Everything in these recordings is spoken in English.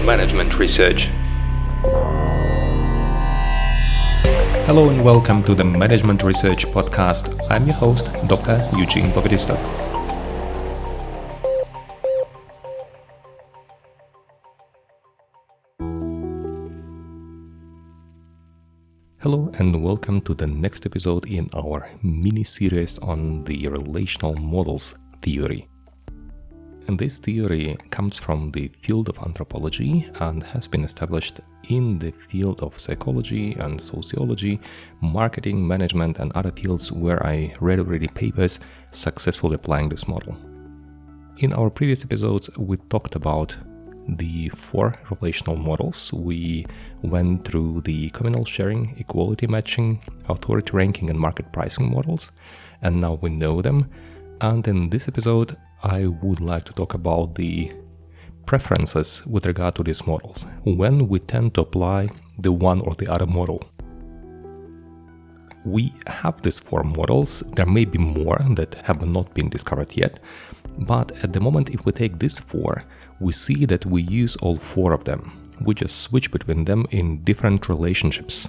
Management Research. Hello and welcome to the Management Research podcast. I'm your host, Dr. Eugene. Hello and welcome to the next episode in our mini-series on the relational models theory. And this theory comes from the field of anthropology and has been established in the field of psychology and sociology, marketing, management, and other fields where I read already papers successfully applying this model. In our previous episodes, we talked about the 4 relational models. We went through the communal sharing, equality matching, authority ranking, and market pricing models, and now we know them. And in this episode, I would like to talk about the preferences with regard to these models, when we tend to apply the one or the other model. We have these 4 models. There may be more that have not been discovered yet, but at the moment, if we take these 4, we see that we use all 4 of them. We just switch between them in different relationships.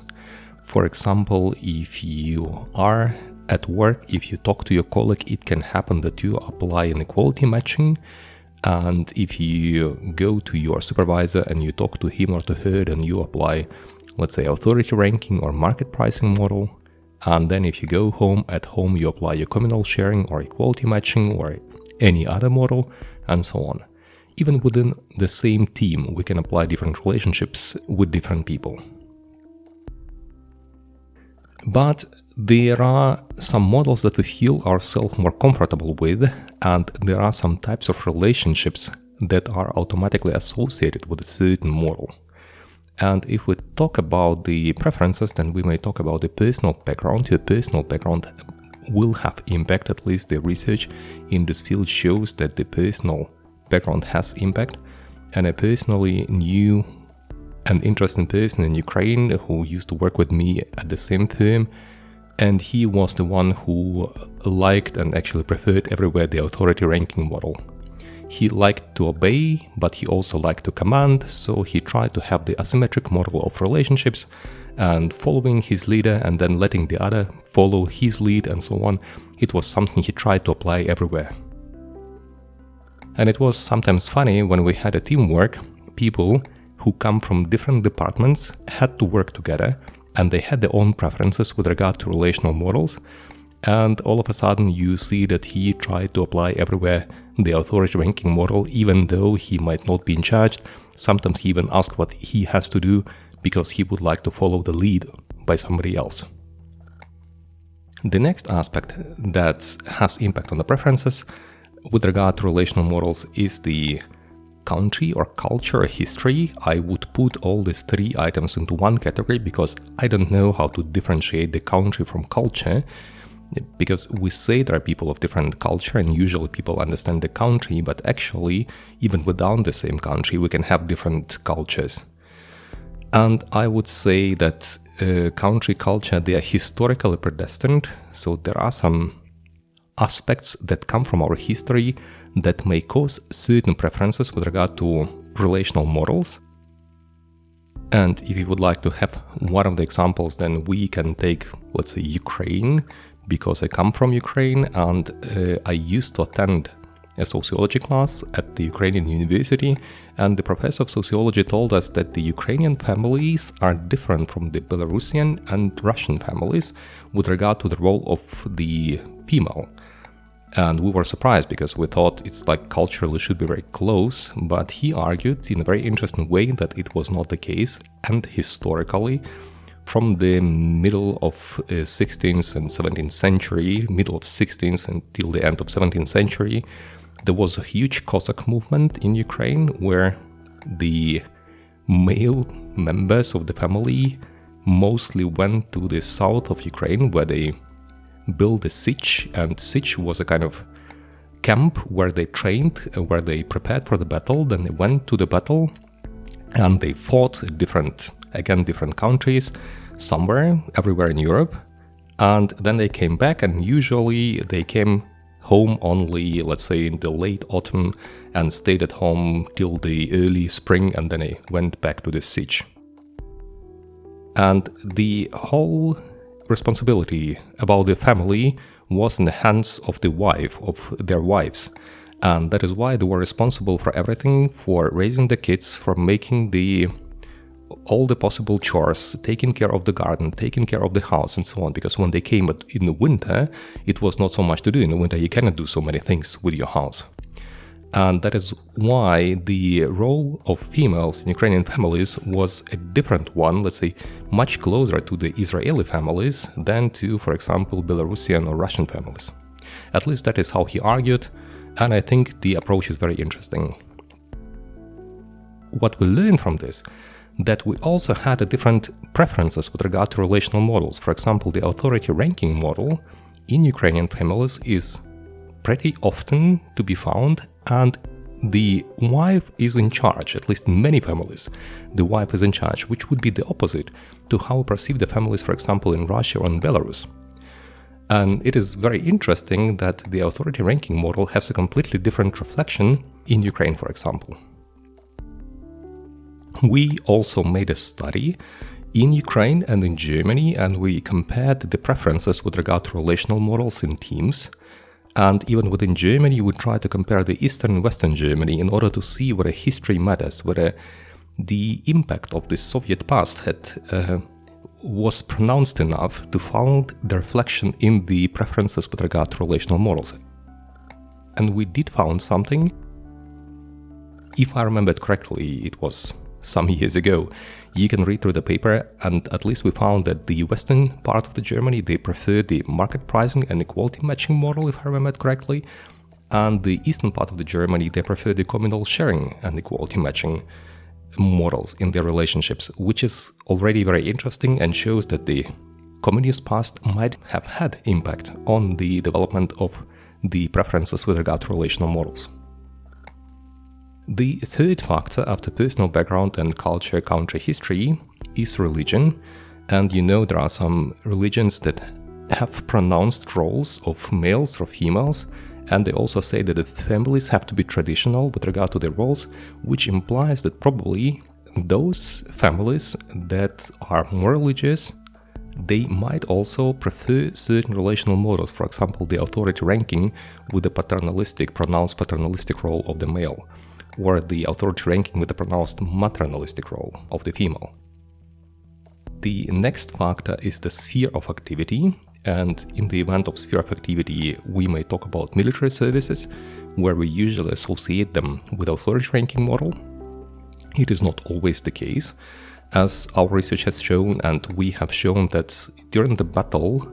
For example, if you are at work, if you talk to your colleague, it can happen that you apply an equality matching. And if you go to your supervisor and you talk to him or to her, then you apply, let's say, authority ranking or market pricing model. And then if you go home, at home you apply your communal sharing or equality matching or any other model, and so on. Even within the same team, we can apply different relationships with different people. But there are some models that we feel ourselves more comfortable with, and there are some types of relationships that are automatically associated with a certain model. And if we talk about the preferences, then we may talk about the personal background. Your personal background will have impact, at least the research in this field shows that the personal background has impact. And I personally knew an interesting person in Ukraine who used to work with me at the same firm, and he was the one who liked and actually preferred everywhere the authority ranking model. He liked to obey, but he also liked to command, so he tried to have the asymmetric model of relationships and following his leader and then letting the other follow his lead and so on. It was something he tried to apply everywhere. And it was sometimes funny when we had a teamwork, people who come from different departments had to work together, and they had their own preferences with regard to relational models, and all of a sudden you see that he tried to apply everywhere the authority ranking model, even though he might not be in charge. Sometimes he even asks what he has to do because he would like to follow the lead by somebody else. The next aspect that has impact on the preferences with regard to relational models is the country or culture history. I would put all these 3 items into one category because I don't know how to differentiate the country from culture, because we say there are people of different culture and usually people understand the country, but actually even without the same country we can have different cultures. And I would say that country culture, they are historically predestined, so there are some aspects that come from our history that may cause certain preferences with regard to relational models. And if you would like to have one of the examples, then we can take, let's say, Ukraine, because I come from Ukraine and I used to attend a sociology class at the Ukrainian university, and the professor of sociology told us that the Ukrainian families are different from the Belarusian and Russian families with regard to the role of the female. And we were surprised because we thought it's like culturally should be very close, but he argued in a very interesting way that it was not the case, and historically, from the middle of 16th and 17th century, middle of 16th until the end of 17th century, there was a huge Cossack movement in Ukraine where the male members of the family mostly went to the south of Ukraine where they built a Sich, and Sich was a kind of camp where they trained, where they prepared for the battle. Then they went to the battle and they fought different countries, everywhere in Europe. And then they came back, and usually they came home only, let's say, in the late autumn and stayed at home till the early spring, and then I went back to the siege. And the whole responsibility about the family was in the hands of their wives. And that is why they were responsible for everything, for raising the kids, for making all the possible chores, taking care of the garden, taking care of the house, and so on. Because when they came in the winter, it was not so much to do. In the winter, you cannot do so many things with your house. And that is why the role of females in Ukrainian families was a different one, let's say, much closer to the Israeli families than to, for example, Belarusian or Russian families. At least that is how he argued, and I think the approach is very interesting. What we learn from this, that we also had different preferences with regard to relational models. For example, the authority ranking model in Ukrainian families is pretty often to be found, and the wife is in charge, at least in many families. The wife is in charge, which would be the opposite to how we perceive the families, for example, in Russia or in Belarus. And it is very interesting that the authority ranking model has a completely different reflection in Ukraine, for example. We also made a study in Ukraine and in Germany, and we compared the preferences with regard to relational models in teams. And even within Germany, we try to compare the Eastern and Western Germany in order to see whether history matters, whether the impact of the Soviet past was pronounced enough to found the reflection in the preferences with regard to relational models. And we did found something. If I remembered correctly, it was some years ago. You can read through the paper, and at least we found that the western part of the Germany, they prefer the market pricing and equality matching model, if I remembered correctly, and the eastern part of the Germany, they prefer the communal sharing and equality matching models in their relationships, which is already very interesting and shows that the communist past might have had impact on the development of the preferences with regard to relational models. The third factor after personal background and culture country history is religion, and there are some religions that have pronounced roles of males or females, and they also say that the families have to be traditional with regard to their roles, which implies that probably those families that are more religious, they might also prefer certain relational models, for example, the authority ranking with the pronounced paternalistic role of the male, or the authority ranking with the pronounced maternalistic role of the female. The next factor is the sphere of activity, and in the event of sphere of activity, we may talk about military services, where we usually associate them with authority ranking model. It is not always the case, as our research has shown, and we have shown that during the battle,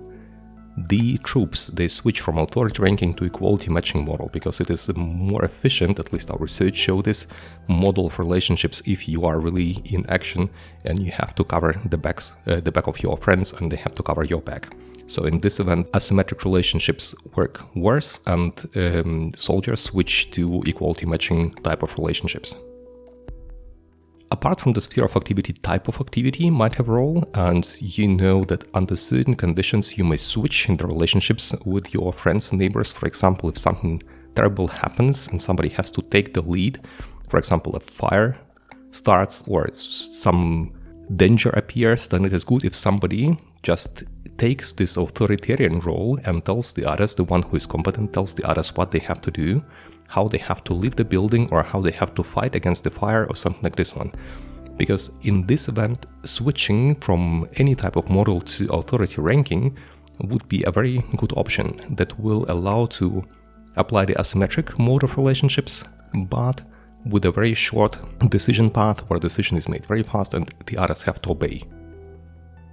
the troops, they switch from authority ranking to equality matching model because it is more efficient, at least our research showed this, model of relationships if you are really in action and you have to cover the back of your friends and they have to cover your back. So in this event, asymmetric relationships work worse and soldiers switch to equality matching type of relationships. Apart from the sphere of activity, type of activity might have a role, and that under certain conditions you may switch in the relationships with your friends and neighbors. For example, if something terrible happens and somebody has to take the lead, for example, a fire starts or some danger appears, then it is good if somebody just takes this authoritarian role and tells the others, the one who is competent tells the others what they have to do, how they have to leave the building or how they have to fight against the fire or something like this one. Because in this event, switching from any type of model to authority ranking would be a very good option that will allow to apply the asymmetric mode of relationships, but with a very short decision path where a decision is made very fast and the others have to obey.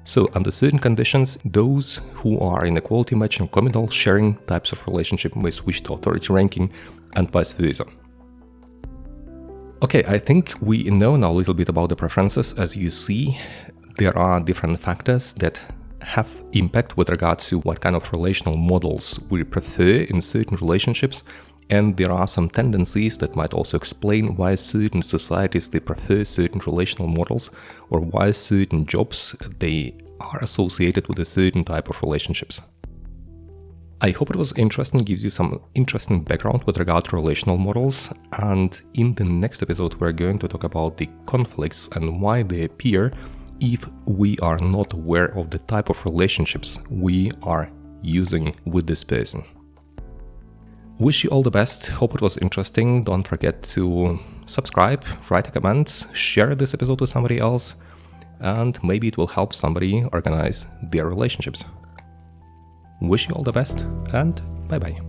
So under certain conditions, those who are in equality matching communal sharing types of relationship may switch to authority ranking and vice versa. Okay, I think we know now a little bit about the preferences. As you see, there are different factors that have impact with regards to what kind of relational models we prefer in certain relationships, and there are some tendencies that might also explain why certain societies they prefer certain relational models, or why certain jobs they are associated with a certain type of relationships. I hope it was interesting, gives you some interesting background with regard to relational models, and in the next episode we're going to talk about the conflicts and why they appear if we are not aware of the type of relationships we are using with this person. Wish you all the best, hope it was interesting. Don't forget to subscribe, write a comment, share this episode with somebody else, and maybe it will help somebody organize their relationships. Wish you all the best, and bye-bye.